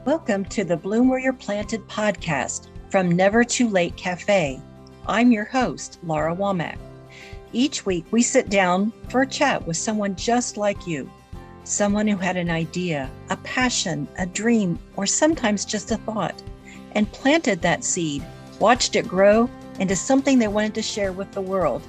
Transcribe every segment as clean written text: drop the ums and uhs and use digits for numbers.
Welcome to the Bloom Where You're Planted podcast from Never Too Late Cafe. I'm your host, Laura Womack. Each week, we sit down for a chat with someone just like you, someone who had an idea, a passion, a dream, or sometimes just a thought, and planted that seed, watched it grow into something they wanted to share with the world.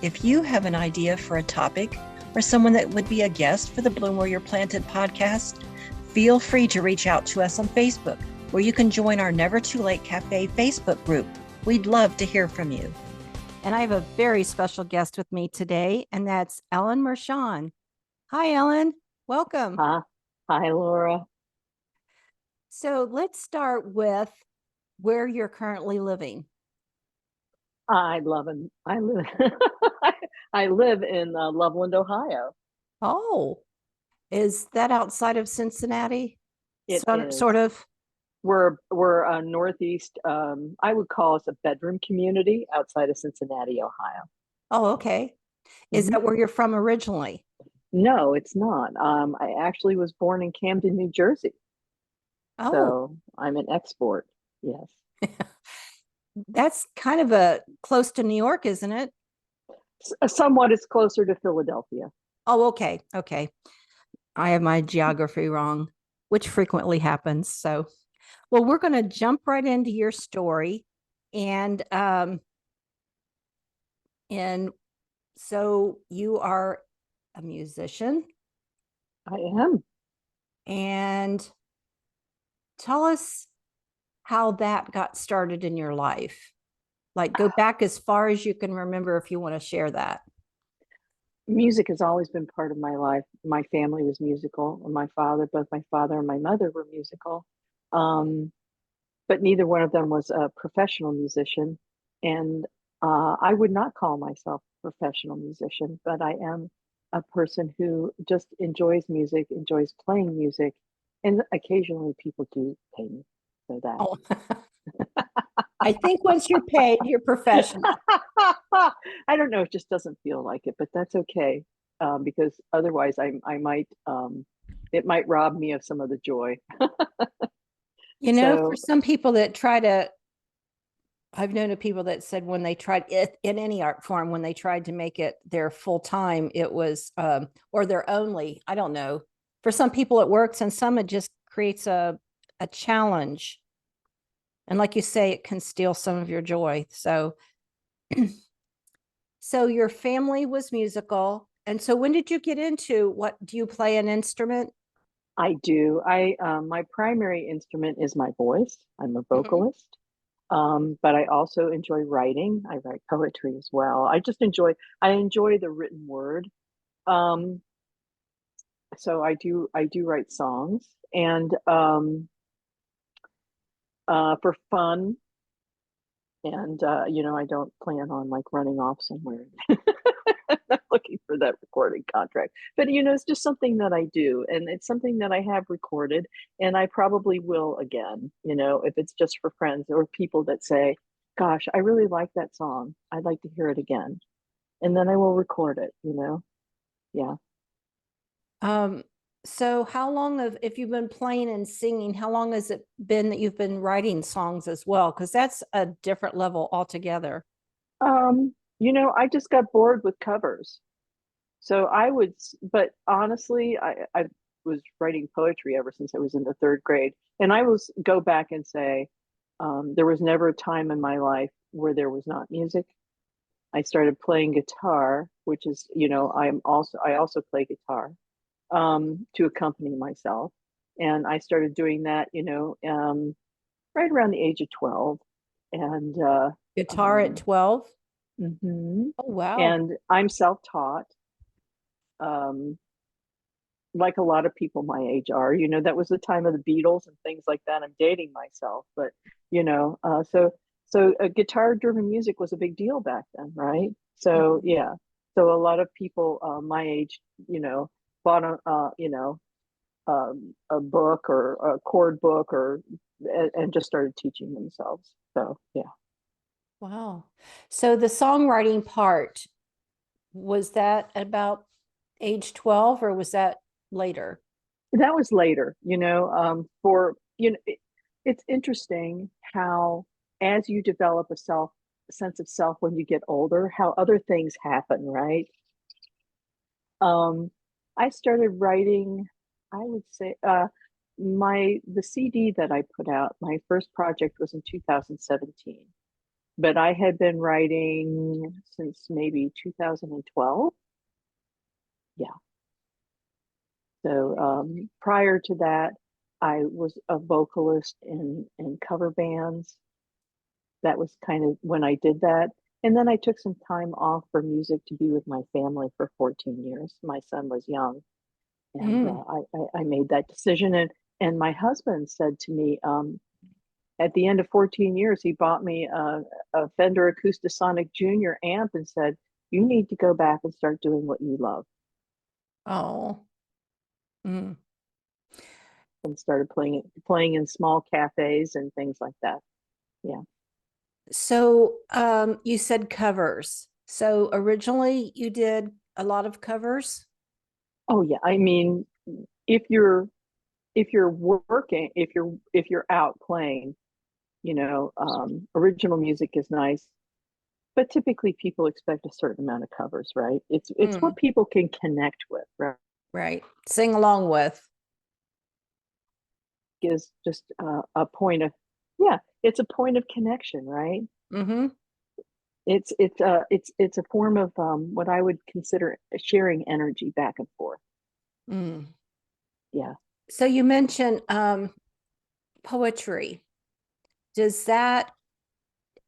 If you have an idea for a topic or someone that would be a guest for the Bloom Where You're Planted podcast, feel free to reach out to us on Facebook, where you can join our Never Too Late Cafe Facebook group. We'd love to hear from you. And I have a very special guest with me today, and that's Ellen Mershon. Hi, Ellen. Welcome. Hi, Laura. So let's start with where you're currently living. I live I live in Loveland, Ohio. Oh, is that outside of Cincinnati? It is. Sort of. We're northeast. I would call us a bedroom community outside of Cincinnati, Ohio. Oh, okay. Is that where you're from originally? No, it's not. I actually was born in Camden, New Jersey. Oh, so I'm an export. Yes. That's kind of a close to New York, isn't it? Somewhat. It's closer to Philadelphia. Oh, okay. Okay. I have my geography wrong, which frequently happens. So, well, we're going to jump right into your story. And so you are a musician. I am. And tell us how that got started in your life. Like, go back as far as you can remember if you want to share that. Music has always been part of my life. My family was musical. Both my father and my mother were musical. But neither one of them was a professional musician. And I would not call myself a professional musician, but I am a person who just enjoys music, enjoys playing music. And occasionally people do pay me for that. Oh. I think once you're paid, you're professional. I don't know. It just doesn't feel like it, but that's okay. Because otherwise I might, it might rob me of some of the joy. For some people that I've known of people that said when they tried it in any art form, when they tried to make it their full time, it was, or their only, I don't know. For some people it works, and some it just creates a challenge. And like you say, it can steal some of your joy. So, so your family was musical. And so when did you get into, what do you play an instrument? I do. My primary instrument is my voice. I'm a vocalist. But I also enjoy writing. I write poetry as well. I enjoy the written word. So I do write songs, and for fun. And I don't plan on like running off somewhere. Not looking for that recording contract, but it's just something that I do, and it's something that I have recorded, and I probably will again, if it's just for friends or people that say, gosh, I really like that song, I'd like to hear it again, and then I will record it. Yeah. So how long if you've been playing and singing, how long has it been that you've been writing songs as well? Because that's a different level altogether. I just got bored with covers. But honestly, I was writing poetry ever since I was in the third grade. And I will go back and say, there was never a time in my life where there was not music. I started playing guitar, which is, I also play guitar, to accompany myself. And I started doing that, right around the age of 12. And guitar at 12? Mm-hmm. Oh, wow. And I'm self-taught, like a lot of people my age are. That was the time of the Beatles and things like that. I'm dating myself, but so guitar-driven music was a big deal back then, right? So yeah, so a lot of people my age, bought a book or a chord book and just started teaching themselves. So yeah. Wow. So the songwriting part, was that about age 12 or was that later? That was later, for it's interesting how, as you develop a sense of self when you get older, how other things happen, right? Um, I started writing, I would say, the CD that I put out, my first project was in 2017, but I had been writing since maybe 2012. Yeah. So prior to that, I was a vocalist in cover bands. That was kind of when I did that. And then I took some time off for music to be with my family for 14 years. My son was young, and Mm. I made that decision. And my husband said to me, at the end of 14 years, he bought me a Fender Acoustasonic Junior amp and said, "You need to go back and start doing what you love." Oh. Mm. And started playing in small cafes and things like that. Yeah. So you said covers. So originally you did a lot of covers? Oh yeah. I mean, if you're working, if you're out playing, original music is nice, but typically people expect a certain amount of covers, right? It's what Mm, people can connect with, right? right. Sing along with. Is just a point of, yeah, it's a point of connection, right? Mm-hmm. It's a form of what I would consider sharing energy back and forth. Mm. Yeah. So you mentioned poetry. Does that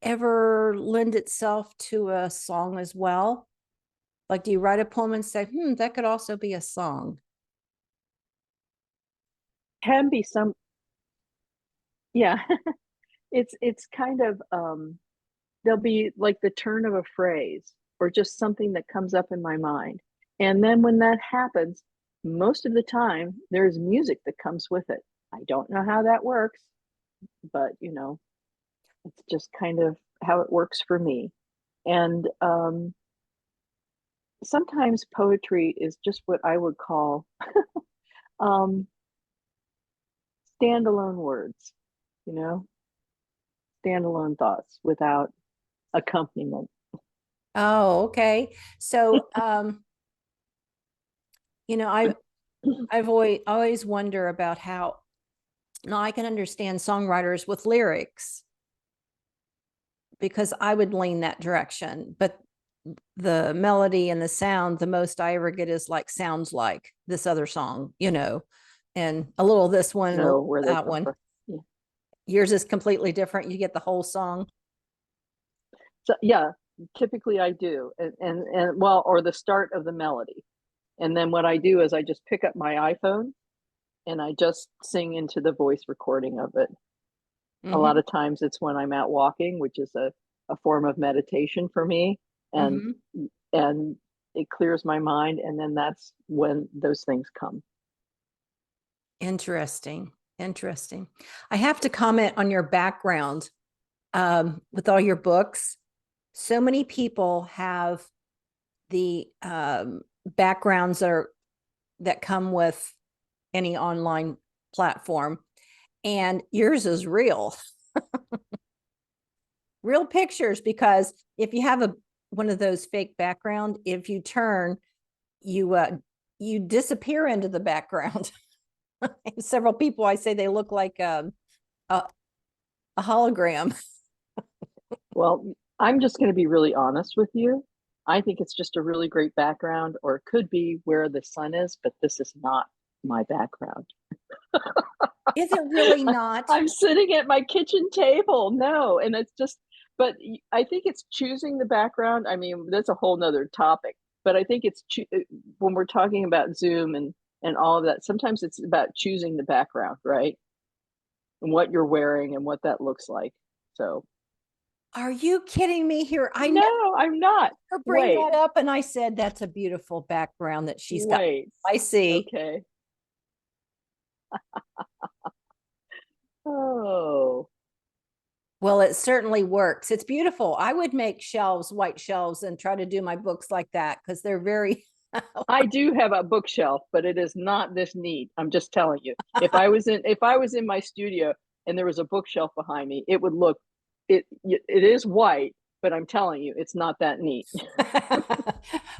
ever lend itself to a song as well? Like, do you write a poem and say, that could also be a song? Can be some, yeah. It's kind of there'll be like the turn of a phrase or just something that comes up in my mind. And then when that happens, most of the time there's music that comes with it. I don't know how that works, but it's just kind of how it works for me. And sometimes poetry is just what I would call um, standalone words, you know, standalone thoughts without accompaniment. Oh, okay. So, I've always wonder about how now I can understand songwriters with lyrics because I would lean that direction, but the melody and the sound, the most I ever get is like sounds like this other song, and a little this one and a Know little where they that come one. from. Yeah. Yours is completely different. You get the whole song. So yeah, typically I do, and well, or the start of the melody, and then what I do is I just pick up my iPhone and I just sing into the voice recording of it. A lot Mm-hmm. of times it's when I'm out walking, which is a form of meditation for me, and Mm-hmm. and it clears my mind, and then that's when those things come. Interesting. Interesting. I have to comment on your background with all your books. So many people have the backgrounds that come with any online platform, and yours is real pictures. Because if you have one of those fake background, if you turn, you disappear into the background. Several people, I say they look like a, a hologram. Well, I'm just going to be really honest with you. I think it's just a really great background, or it could be where the sun is, but this is not my background. Is it really not? I'm sitting at my kitchen table. No, and it's just, but I think it's choosing the background. I mean, that's a whole nother topic, but I think when we're talking about Zoom and all of that, sometimes it's about choosing the background, right? And what you're wearing and what that looks like. So, Are you kidding me here? I never no, I'm not. bring Wait, that up. And I said, that's a beautiful background that she's got. wait. I see. Okay. Oh, Well, it certainly works. It's beautiful. I would make shelves, white shelves, and try to do my books like that because they're very I do have a bookshelf, but it is not this neat. I'm just telling you. If I was in my studio and there was a bookshelf behind me, it would look it is white, but I'm telling you, it's not that neat.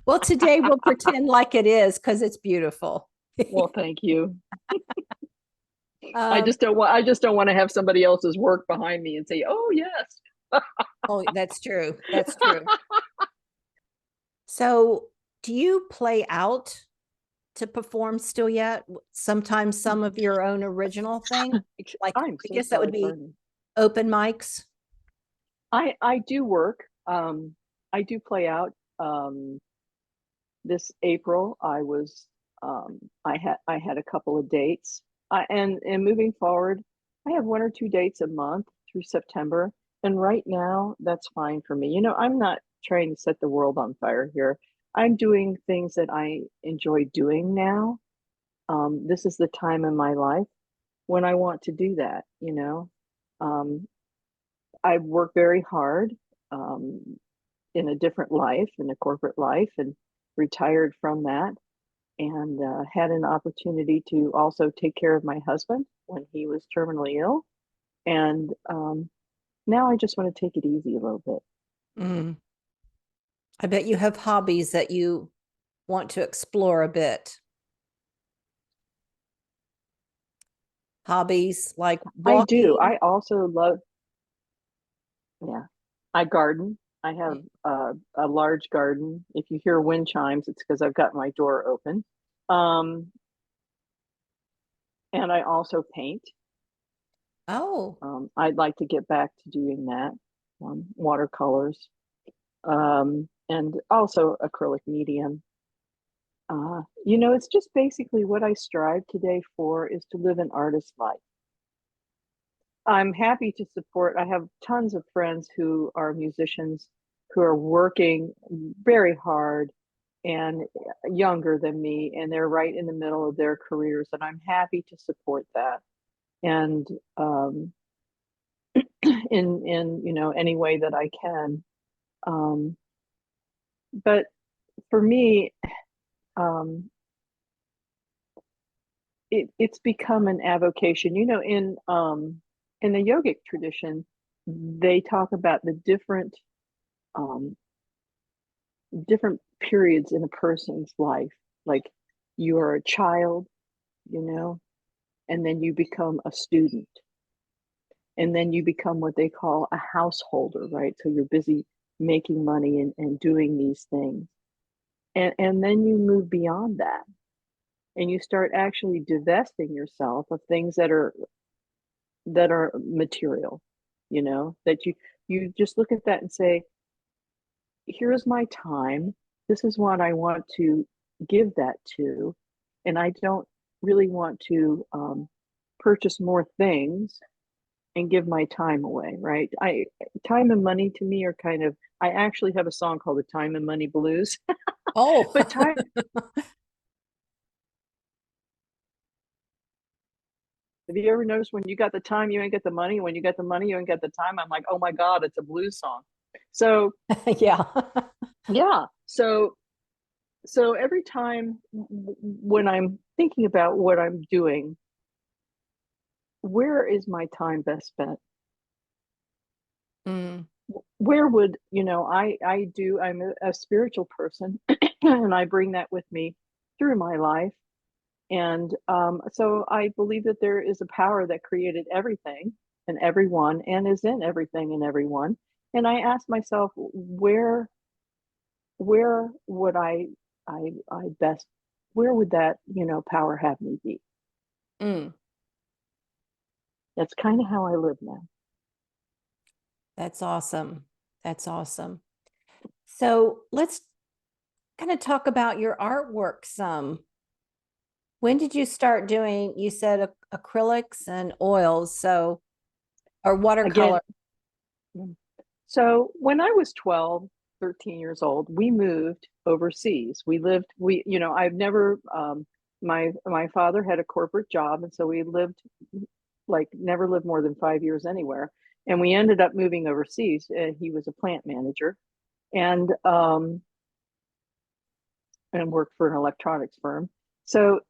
Well, today we'll pretend like it is because it's beautiful. Well, thank you. I Um, just don't want I just don't want to have somebody else's work behind me and say, "Oh, yes." oh, that's true. That's true. So, do you play out to perform still yet? Sometimes some of your own original thing? Like, I'm I so guess that would sorry, be pardon. open mics. I do work. I do play out. This April, I had a couple of dates. And moving forward, I have one or two dates a month through September. And right now, that's fine for me. I'm not trying to set the world on fire here. I'm doing things that I enjoy doing now. This is the time in my life when I want to do that. Um, I've worked very hard in a different life, in a corporate life, and retired from that, and had an opportunity to also take care of my husband when he was terminally ill. And now I just want to take it easy a little bit. Mm. I bet you have hobbies that you want to explore a bit. Hobbies like I do. walking. I also love, yeah, I garden. I have a large garden. If you hear wind chimes, it's because I've got my door open. Um, and I also paint. Oh, I'd like to get back to doing that, watercolors, and also acrylic medium. It's just basically what I strive today for is to live an artist's life. I'm happy to support. I have tons of friends who are musicians who are working very hard and younger than me, and they're right in the middle of their careers, and I'm happy to support that. And in any way that I can. Um, but for me, um, it's become an avocation. In the yogic tradition, they talk about the um, different periods in a person's life. Like you are a child, you know, and then you become a student, and then you become what they call a householder, right? So you're busy making money and doing these things. And then you move beyond that and you start actually divesting yourself of things that are material, that you just look at that and say, here's my time. This is what I want to give that to. And I don't really want to purchase more things and give my time away, right? Time and money to me are kind of, I actually have a song called the Time and Money Blues. oh, But time Have you ever noticed when you got the time, you ain't get the money? When you get the money, you ain't get the time. I'm like, oh my God, it's a blues song. So yeah. yeah. So every time when I'm thinking about what I'm doing, where is my time best spent? Mm, Where would, I'm a spiritual person and I bring that with me through my life. And so I believe that there is a power that created everything and everyone and is in everything and everyone. And I ask myself, where would I best, where would that, power have me be? mm. That's kind of how I live now. That's awesome. That's awesome. So let's kind of talk about your artwork some. When did you start doing, you said acrylics and oils, so, or Again, watercolor? so when I was 12, 13 years old, we moved overseas. I've never, my father had a corporate job. And so we lived, like, never lived more than 5 years anywhere. And we ended up moving overseas. He was a plant manager. And and worked for an electronics firm. So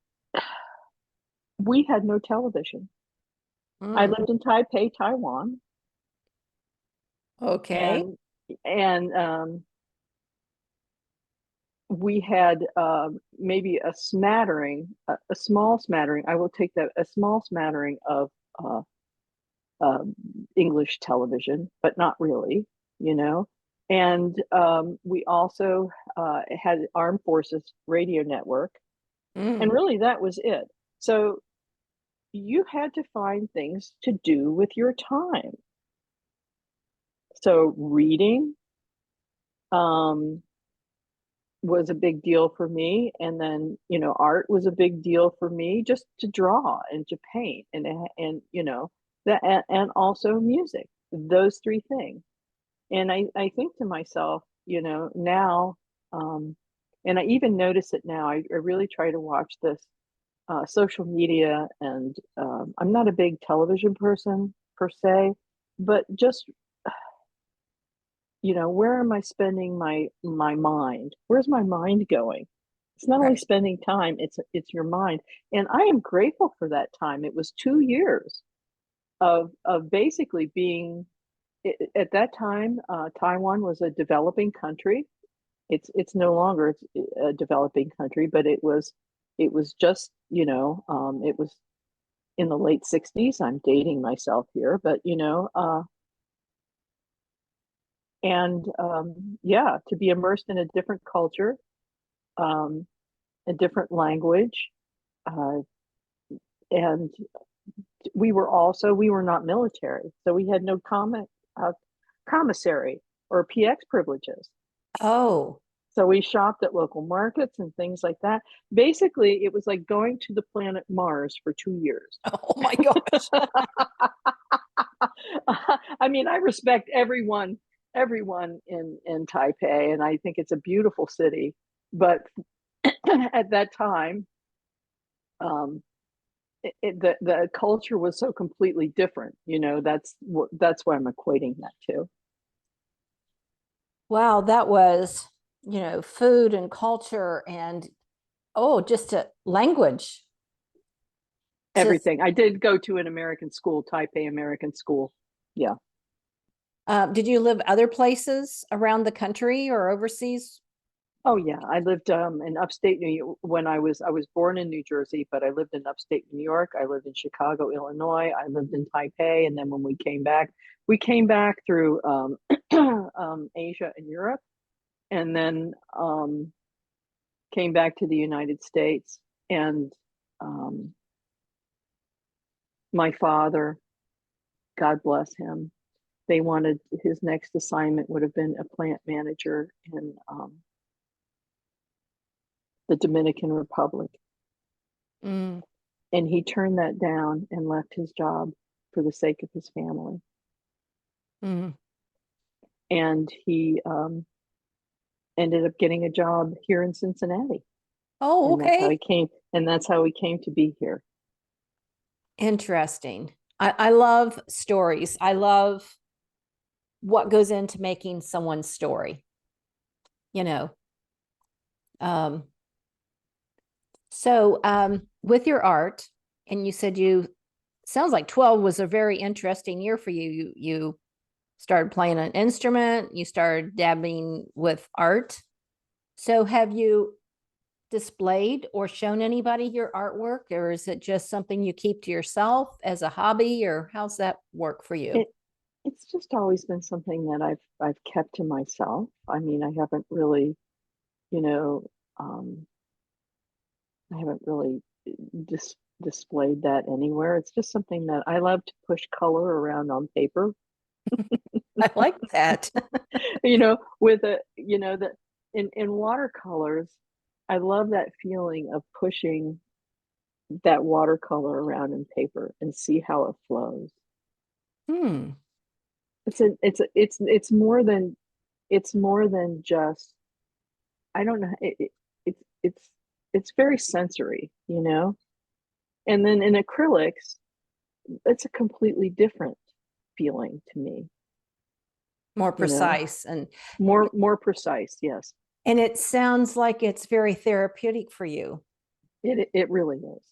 we had no television. I Mm. lived in Taipei, Taiwan, Okay. and we had maybe a smattering, a small smattering. I will take that, a small smattering of uh, English television, but not really, you know. And we also had Armed Forces Radio Network, and Mm. really that was it. So you had to find things to do with your time. So reading um, was a big deal for me, and then art was a big deal for me, just to draw and to paint, and that, and also music. Those three things. And I think to myself, now, um, and I even notice it now. I really try to watch this social media, and I'm not a big television person per se, but just where am I spending my mind? Where's my mind going? It's not only Right. spending time, it's your mind. And I am grateful for that time. It was 2 years of basically being, at that time, Taiwan was a developing country. It's no longer a developing country, but it was just, it was in the late 60s. I'm dating myself here, but and yeah, to be immersed in a different culture, um, a different language, uh, and we were not military, so we had no commissary or PX privileges. Oh. So we shopped at local markets and things like that. Basically, it was like going to the planet Mars for 2 years. Oh my gosh. I mean, I respect everyone in Taipei, and I think it's a beautiful city. But at that time, um, the culture was so completely different. That's why I'm equating that to. Wow, that was, food and culture and just a language. To Everything. I did go to an American school, Taipei American school. Yeah. did you live other places around the country or overseas? Oh yeah, I lived in upstate New York when I was born in New Jersey, but I lived in upstate New York. I lived in Chicago, Illinois. I lived in Taipei, and then when we came back through Asia and Europe, and then came back to the United States. And um, my father, God bless him, they wanted his next assignment would have been a plant manager in the Dominican Republic. Mm. And he turned that down and left his job for the sake of his family. Mm. And he ended up getting a job here in Cincinnati. Oh, And that's how he okay. came. And that's how he came to be here. Interesting. I love stories. I love what goes into making someone's story, you know. Um, so with your art, and you said sounds like 12 was a very interesting year for you. You started playing an instrument, you started dabbling with art. So have you displayed or shown anybody your artwork, or is it just something you keep to yourself as a hobby, or how's that work for you? It it's just always been something that I've kept to myself. I mean, you know, um, I haven't really displayed that anywhere. It's just something that I love to push color around on paper. I like that. With that in watercolors, I love that feeling of pushing that watercolor around in paper and see how it flows. Hmm. It's more than just, I don't know, it's very sensory, and then in acrylics it's a completely different feeling to me, More you know precise and more precise. Yes. And it sounds like it's very therapeutic for you. It really is.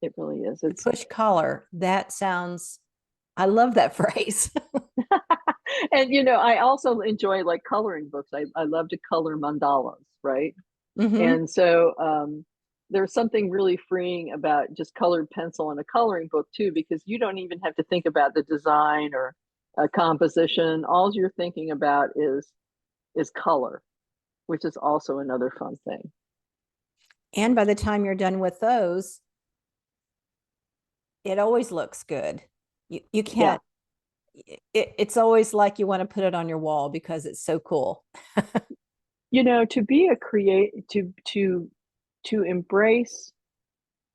It really is. It's Push color. That sounds, I love that phrase. and I also enjoy like coloring books. I love to color mandalas, right? Mm-hmm. And so there's something really freeing about just colored pencil in a coloring book too, because you don't even have to think about the design or composition. All you're thinking about is color, which is also another fun thing. And by the time you're done with those, it always looks good. You Yeah. can't, it's always like you want to put it on your wall because it's so cool. To be a create to embrace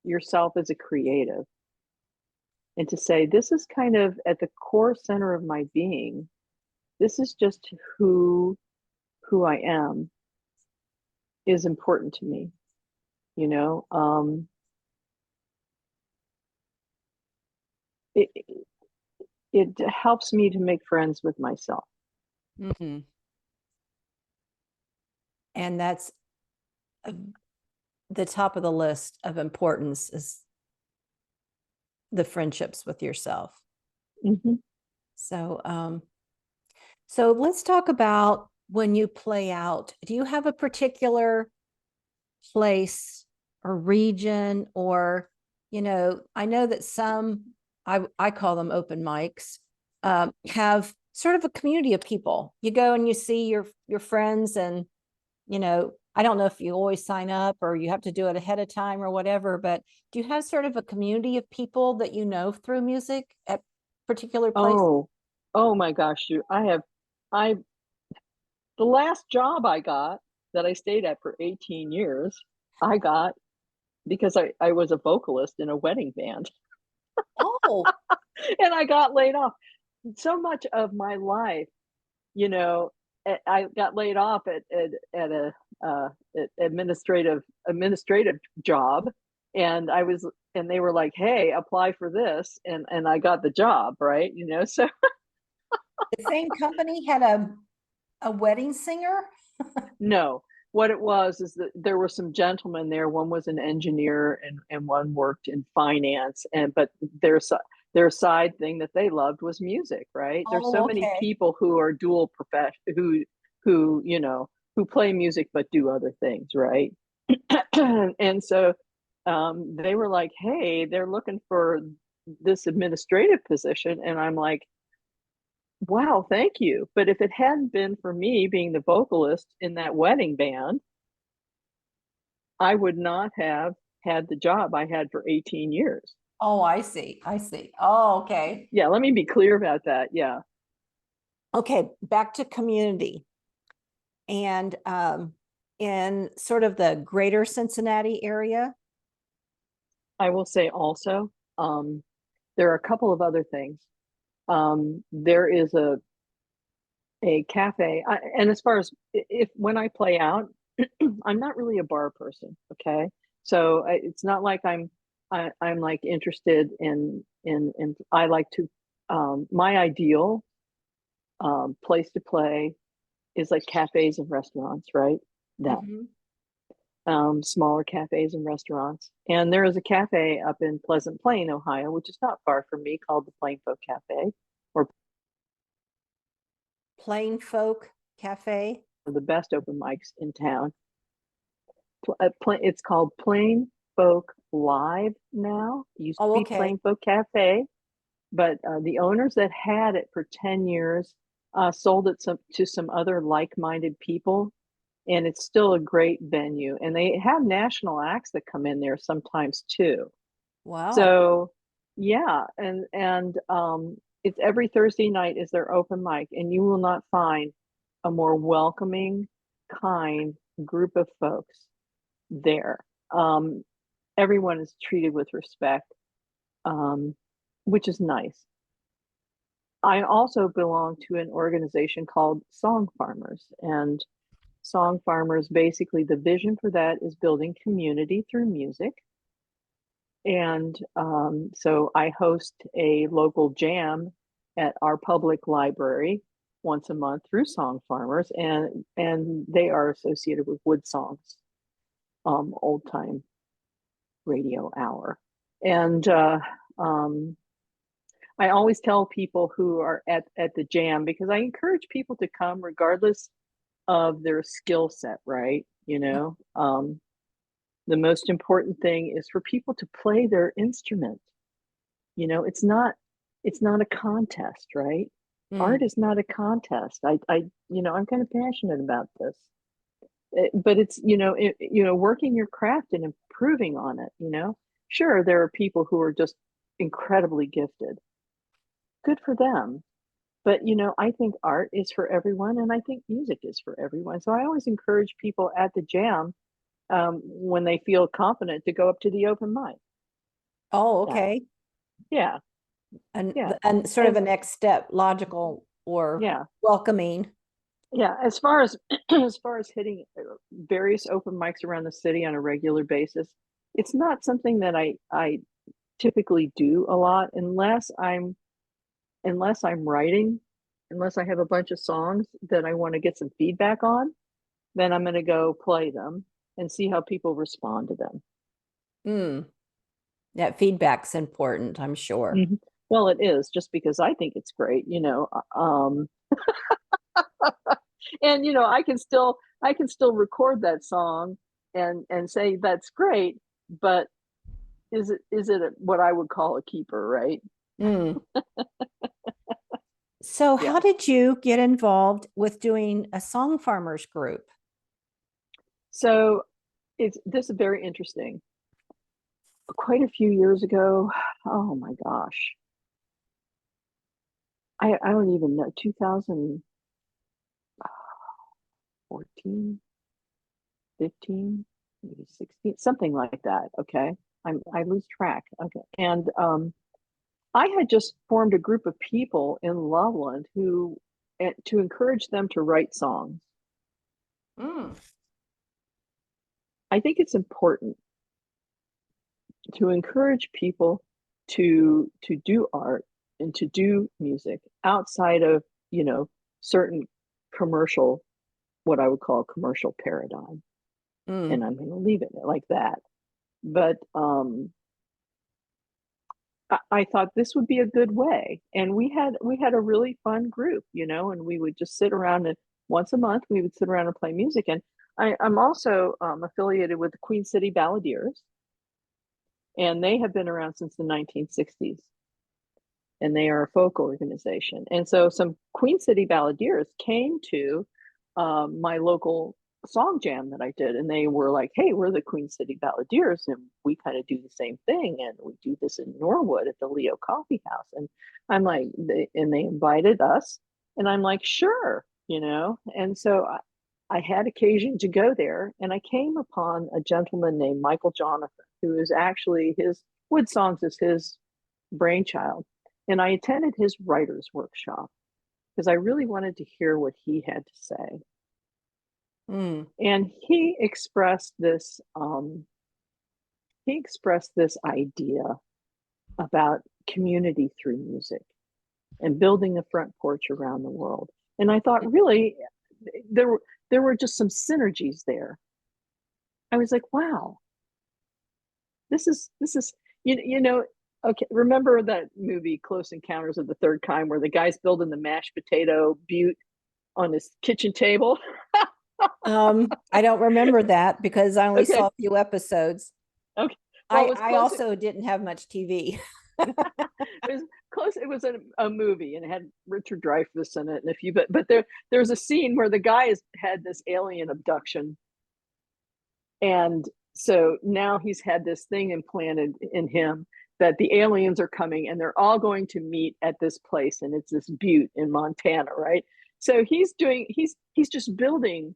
yourself as a creative and to say this is kind of at the core center of my being. This is just who I am is important to me. You know, it it helps me to make friends with myself. Mm-hmm. And that's the top of the list of importance is the friendships with yourself. Mm-hmm. So let's talk about when you play out. Do you have a particular place or region, or I know that some, I call them open mics, have sort of a community of people. You go and you see your friends, and I don't know if you always sign up or you have to do it ahead of time or whatever, but do you have sort of a community of people that through music at particular places? Oh my gosh, I the last job I got that I stayed at for 18 years, I got because I was a vocalist in a wedding band. Oh, And I got laid off. So much of my life, you know, I got laid off at a administrative job, and they were like, "Hey, apply for this," and I got the job, right? So the same company had a wedding singer? no, what it was is that there were some gentlemen there. One was an engineer and one worked in finance, but their their side thing that they loved was music, right? There's so Oh, many okay. people who are dual profession who play music but do other things, right? And so they were like, "Hey, they're looking for this administrative position," and I'm like, wow, thank you. But if it hadn't been for me being the vocalist in that wedding band, I would not have had the job I had for 18 years. Oh, I see. I see. Oh, okay. Yeah, let me be clear about that. Yeah. Okay, back to community. And in sort of the greater Cincinnati area. I will say also, there are a couple of other things. There is a cafe, and as far as if when I play out, I'm not really a bar person. Okay, so it's not like I'm like interested in I like to my ideal place to play is like cafes and restaurants, right? That Mhm. smaller cafes and restaurants. And there is a cafe up in Pleasant Plain, Ohio, which is not far from me, called the Plain Folk Cafe, or Plain Folk Cafe. the best open mics in town. It's called Plain Folk Live now. It used to Oh, be okay. Plain Folk Cafe, but the owners that had it for 10 years sold it to some other like-minded people, and it's still a great venue. And they have national acts that come in there sometimes too. Wow. So yeah, and it's every Thursday night is their open mic, and you will not find a more welcoming, kind group of folks there. Um, Everyone is treated with respect, um, which is nice. I also belong to an organization called Song Farmers, and Song Farmers, basically the vision for that is building community through music. And so I host a local jam at our public library once a month through Song Farmers, and they are associated with Wood Songs, old time radio hour. And I always tell people who are at the jam, because I encourage people to come regardless of their skill set, right? The most important thing is for people to play their instrument. It's not a contest, right? Art is not a contest. I'm kind of passionate about this. But it's, working your craft and improving on it. Sure, there are people who are just incredibly gifted. Good for them. But, I think art is for everyone, and I think music is for everyone. So I always encourage people at the jam, when they feel confident, to go up to the open mic. Oh, okay. Yeah. And sort of a next step, logical or welcoming. Yeah, as far as hitting various open mics around the city on a regular basis, it's not something that I typically do a lot unless I'm writing, unless I have a bunch of songs that I want to get some feedback on. Then I'm going to go play them and see how people respond to them. That feedback's important, I'm sure. Mm-hmm. Well, it is, just because I think it's great, and I can still record that song and say that's great, but is it what I would call a keeper, right? So how did you get involved with doing a Song Farmers group? So this is very interesting. Quite a few years ago, oh my gosh, I don't even know, 2014, 15, maybe 16, something like that. Okay. I lose track. Okay. And I had just formed a group of people in Loveland to encourage them to write songs. I think it's important to encourage people to do art and to do music outside of, certain commercial, what I would call a commercial paradigm. And I'm going to leave it like that. But I thought this would be a good way. And we had a really fun group, and we would just sit around, and once a month we would sit around and play music. And I'm also affiliated with the Queen City Balladeers, and they have been around since the 1960s. And they are a folk organization. And so some Queen City Balladeers came to my local song jam that I did, and they were like, hey, we're the Queen City Balladeers, and we kind of do the same thing, and we do this in Norwood at the Leo Coffee House. And I'm like, they invited us, and I'm like, sure, and so I had occasion to go there, and I came upon a gentleman named Michael Jonathan, who is actually, his Wood Songs is his brainchild. And I attended his writer's workshop because I really wanted to hear what he had to say. And he expressed this idea about community through music and building a front porch around the world. And I thought, really, there were just some synergies there. I was like, wow, this is okay, remember that movie Close Encounters of the Third Kind, where the guy's building the mashed potato butte on his kitchen table? I don't remember that because I only saw a few episodes. Okay. Well, I also didn't have much TV. It was a movie, and it had Richard Dreyfuss in it and a few, but there's a scene where the guy had this alien abduction. And so now he's had this thing implanted in him that the aliens are coming, and they're all going to meet at this place, and it's this butte in Montana, right? So he's just building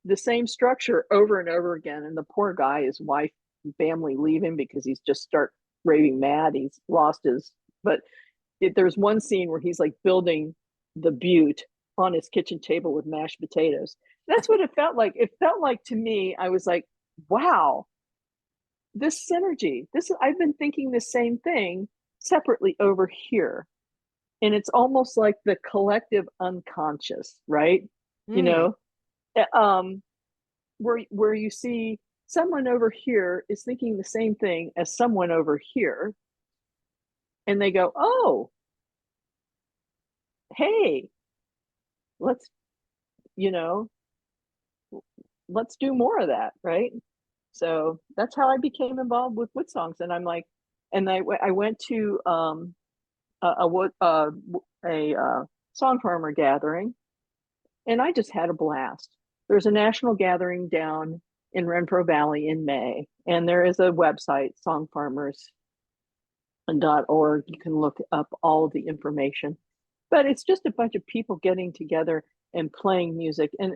the same structure over and over again, and the poor guy, his wife and family leave him because he's just start raving mad. He's lost his, but there's one scene where he's like building the butte on his kitchen table with mashed potatoes. That's what it felt like. It felt like, to me, I was like, wow, this synergy, I've been thinking the same thing separately over here. and it's almost like the collective unconscious, right? You know, where you see someone over here is thinking the same thing as someone over here, and they go, oh, hey, let's, you know, let's do more of that, right? So that's how I became involved with wood songs. And I'm like, and I went to a song farmer gathering, and I just had a blast. There's a national gathering down in Renfro Valley in May, and there is a website, songfarmers.org. You can look up all of the information, but it's just a bunch of people getting together and playing music, and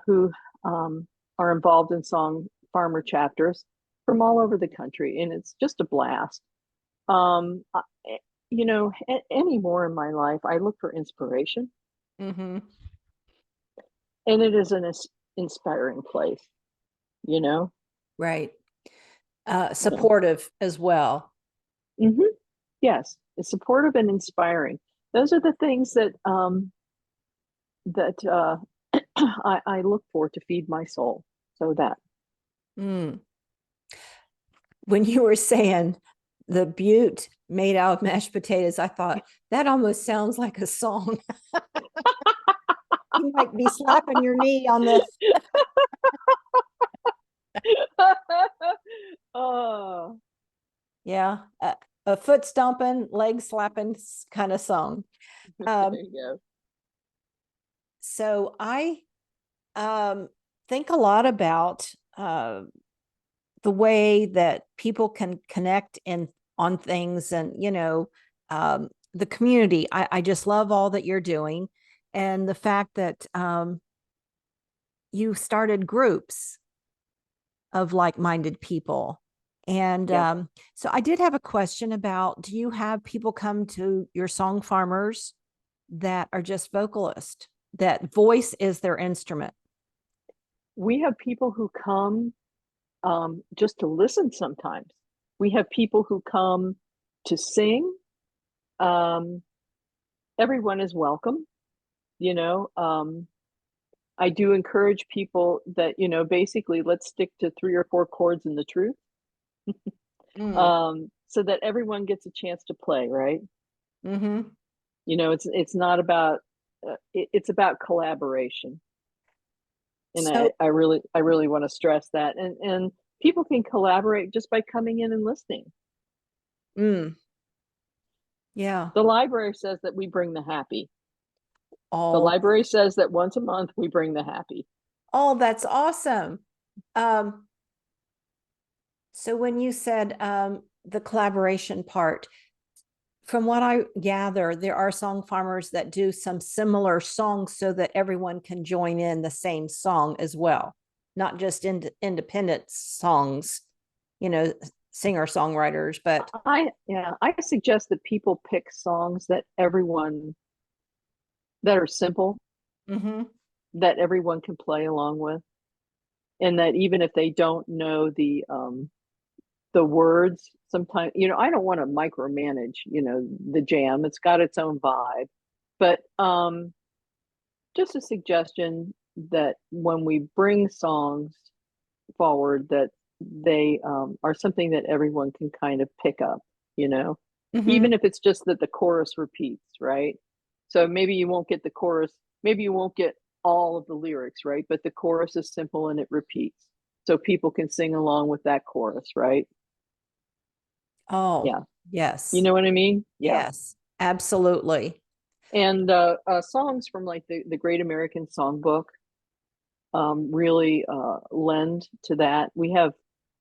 who are involved in song farmer chapters from all over the country, and it's just a blast. You know, anymore in my life, I look for inspiration, Mm-hmm. and it is an inspiring place, you know. Right. Supportive as well. Mm-hmm. Yes, it's supportive and inspiring. Those are the things that I look for to feed my soul. So that. Mm. When you were saying the butte made out of mashed potatoes, I thought that almost sounds like a song. You might be slapping your knee on the. Oh, Yeah, a foot stomping, leg slapping kind of song. there you go. So I think a lot about the way that people can connect on things, and the community. I just love all that you're doing, and the fact that you started groups of like-minded people. And Yeah. so I did have a question about, do you have people come to your song farmers that are just vocalists, that voice is their instrument? We have people who come just to listen sometimes. We have people who come to sing. Everyone is welcome, you know. I do encourage people that, you know, basically let's stick to 3 or 4 chords in the truth. So that everyone gets a chance to play, right? Mm-hmm. You know, it's not about it's about collaboration, and So, I really want to stress that. And people can collaborate just by coming in and listening. Yeah. The library says that we bring the happy. The All. library says that once a month we bring the happy. Oh, that's awesome. So when you said the collaboration part, from what I gather, there are song farmers that do some similar songs so that everyone can join in the same song as well, not just independent songs, singer songwriters, but I suggest that people pick songs that are simple, mm-hmm. that everyone can play along with, and that even if they don't know the words, sometimes, you know, I don't want to micromanage, you know, the jam. It's got its own vibe, but just a suggestion that when we bring songs forward, that they are something that everyone can kind of pick up, you know, Mm-hmm. even if it's just that the chorus repeats, right? So maybe you won't get the chorus, maybe you won't get all of the lyrics, right? But the chorus is simple and it repeats. So people can sing along with that chorus, right? Oh, Yeah. You yes. know what I mean? Yeah. Yes, absolutely. And songs from like the Great American Songbook really lend to that.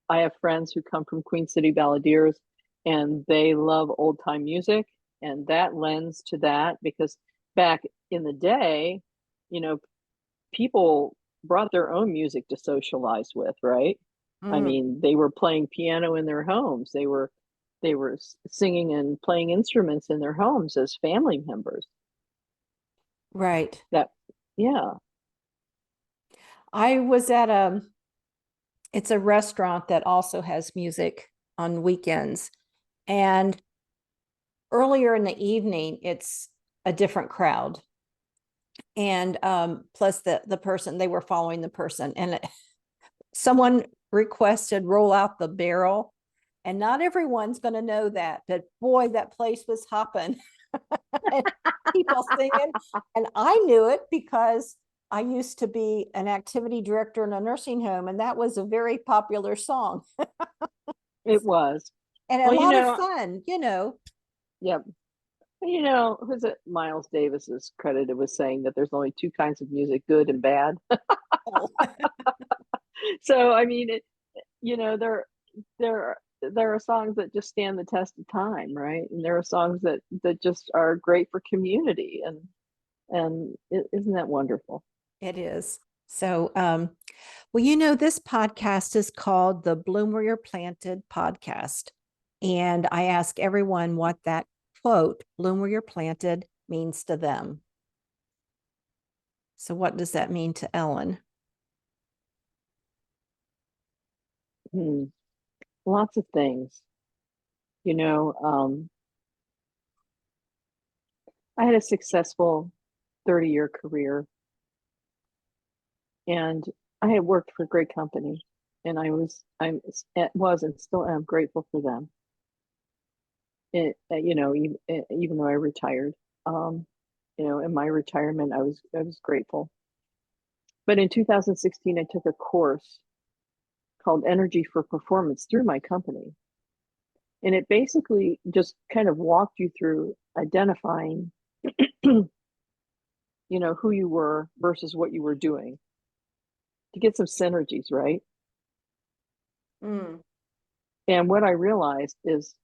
I have friends who come from Queen City Balladeers, and they love old time music, and that lends to that, because back in the day, you know, people brought their own music to socialize with, right? I mean, they were playing piano in their homes. They were singing and playing instruments in their homes as family members. Right. That, yeah. I was at it's a restaurant that also has music on weekends. And earlier in the evening, it's a different crowd. And plus the person, they were following the person. And someone requested roll out the barrel. And not everyone's going to know that. But boy, that place was hopping. And people singing. And I knew it because I used to be an activity director in a nursing home, and that was a very popular song. It was. And a lot of fun, you know. Yep. You know, who's it? Miles Davis is credited with saying that there's only two kinds of music, good and bad. So, I mean, you know, there are songs that just stand the test of time, right? And there are songs that just are great for community, and isn't that wonderful? It is. So, well, you know, this podcast is called the Bloom Where You're Planted podcast. And I ask everyone what that quote, bloom where you're planted, means to them. So what does that mean to Ellen? Lots of things. You know, I had a successful 30-year career, and I had worked for a great company, and I was and still am grateful for them. You know, even though I retired, you know, in my retirement, I was grateful. But in 2016, I took a course called Energy for Performance through my company, and it basically just kind of walked you through identifying, you know, who you were versus what you were doing to get some synergies, right? And what I realized is,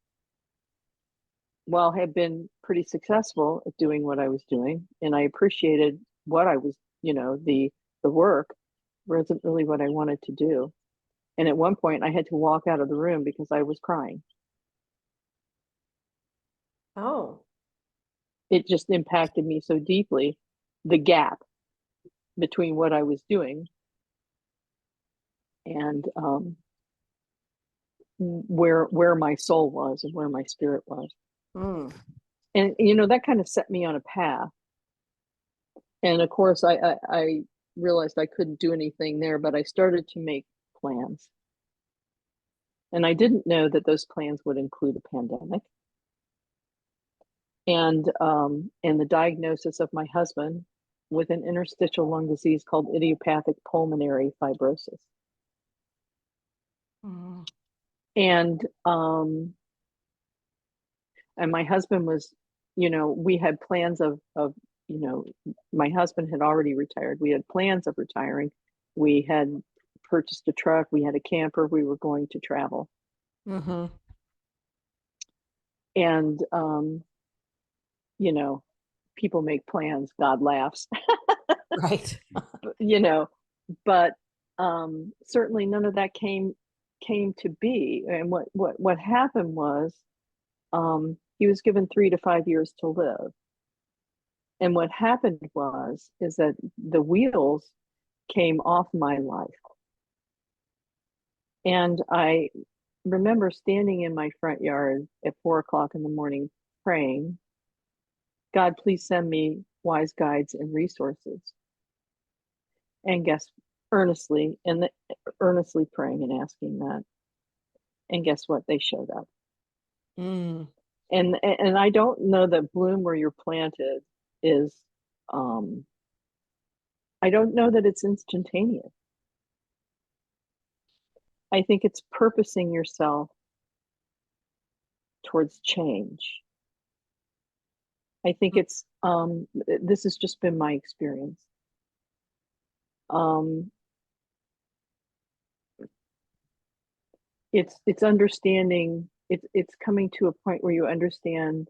well, I had been pretty successful at doing what I was doing, and I appreciated what I was, you know, the work wasn't really what I wanted to do. And at one point, I had to walk out of the room because I was crying. Oh. It just impacted me so deeply, the gap between what I was doing and where my soul was and where my spirit was. And you know, that kind of set me on a path. And of course, I realized I couldn't do anything there, but I started to make plans. And I didn't know that those plans would include a pandemic. And the diagnosis of my husband with an interstitial lung disease called idiopathic pulmonary fibrosis. And my husband was, you know, we had plans of, you know, my husband had already retired. We had plans of retiring. We had purchased a truck. We had a camper. We were going to travel. And, you know, people make plans, God laughs. Right. You know, but certainly none of that came to be. And what happened was, he was given 3 to 5 years to live. And what happened is that the wheels came off my life. And I remember standing in my front yard at 4 o'clock in the morning praying, God, please send me wise guides and resources. And earnestly praying and asking that. And guess what? They showed up. And I don't know that bloom where you're planted is, I don't know that it's instantaneous. I think it's purposing yourself towards change. I think it's, this has just been my experience. It's understanding, it's coming to a point where you understand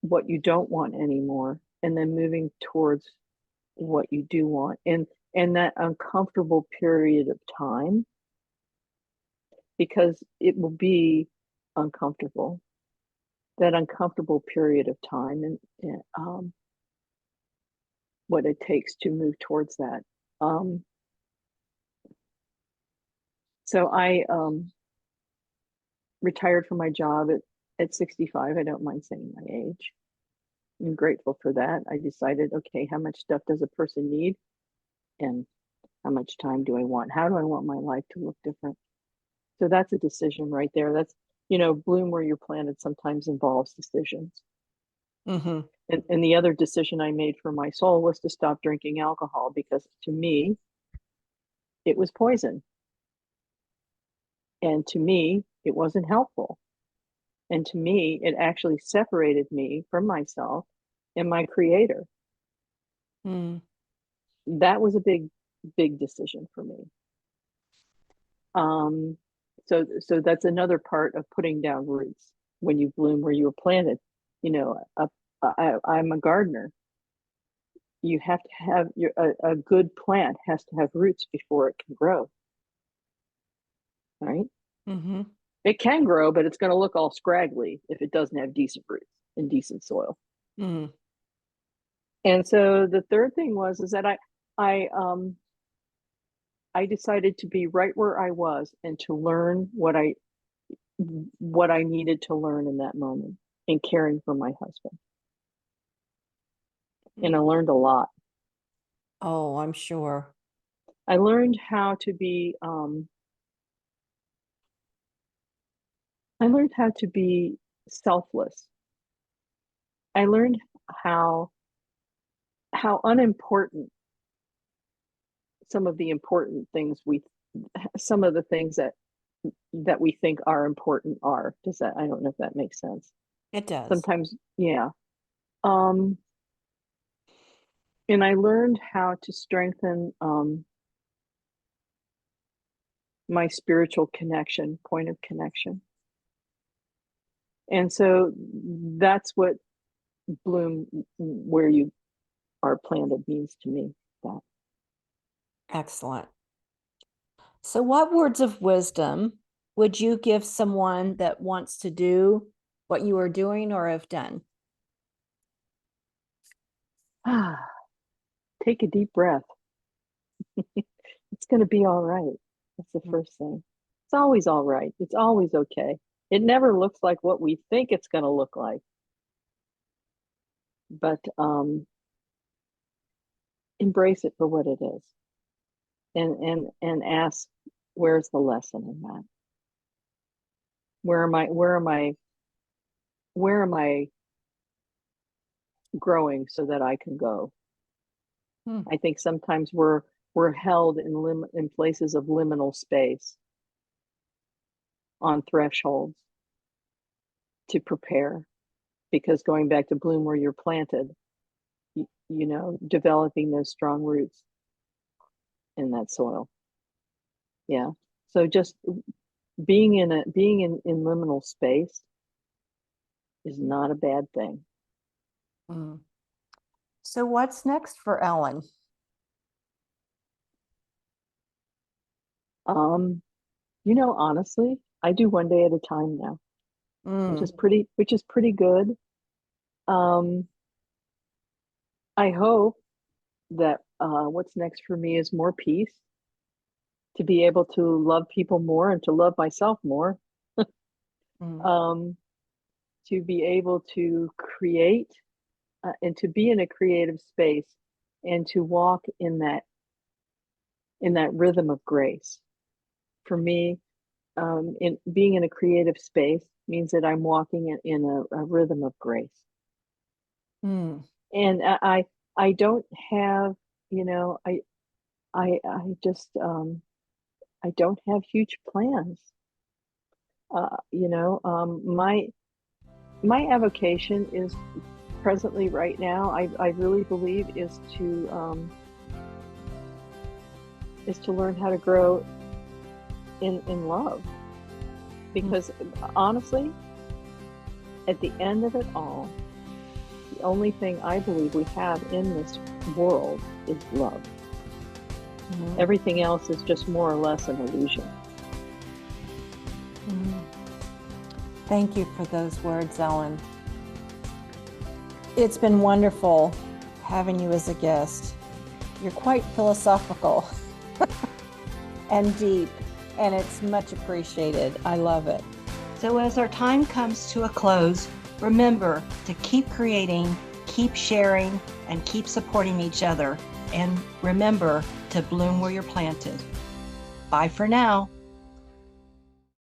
what you don't want anymore, and then moving towards what you do want, and that uncomfortable period of time, because it will be uncomfortable, that uncomfortable period of time, and what it takes to move towards that. So retired from my job at 65. I don't mind saying my age. I'm grateful for that. I decided, okay, how much stuff does a person need? And how much time do I want? How do I want my life to look different? So that's a decision right there. That's, bloom where you're planted sometimes involves decisions. Mm-hmm. And the other decision I made for my soul was to stop drinking alcohol, because to me, it was poison. And to me, it wasn't helpful. And to me, it actually separated me from myself and my creator. Mm. That was a big, big decision for me. So that's another part of putting down roots when you bloom where you were planted. I'm a gardener. You have to have a good plant has to have roots before it can grow. Right? Mm-hmm. It can grow, but it's going to look all scraggly if it doesn't have decent roots and decent soil. Mm-hmm. And so the third thing is that I decided to be right where I was and to learn what I needed to learn in that moment in caring for my husband. And I learned a lot. Oh, I'm sure. I learned how to be selfless. I learned how unimportant some of the important things some of the things that we think are important are. I don't know if that makes sense. It does. Sometimes, yeah. And I learned how to strengthen my spiritual point of connection. And so that's what bloom where you are planted means to me. That. Excellent. So what words of wisdom would you give someone that wants to do what you are doing or have done? Take a deep breath. It's going to be all right. That's the first thing. It's always all right. It's always okay. It never looks like what we think it's going to look like. But embrace it for what it is. And ask, where's the lesson in that? Where am I growing so that I can go? I think sometimes we're held in places of liminal space, on thresholds to prepare, because going back to bloom where you're planted, developing those strong roots in that soil. Yeah. So just being in liminal space is not a bad thing. Mm. So what's next for Ellen? Honestly, I do one day at a time now, which is pretty good. I hope that what's next for me is more peace, to be able to love people more and to love myself more. To be able to create and to be in a creative space and to walk in that rhythm of grace. For me, in being in a creative space means that I'm walking in a rhythm of grace. And I don't have, I just I don't have huge plans. My avocation is presently right now, I really believe is to learn how to grow in love. Because honestly, at the end of it all, the only thing I believe we have in this world is love. Everything else is just more or less an illusion. Thank you for those words, Ellen. It's been wonderful having you as a guest. You're quite philosophical and deep, and it's much appreciated. I love it. So as our time comes to a close, remember to keep creating, keep sharing, and keep supporting each other. And remember to bloom where you're planted. Bye for now.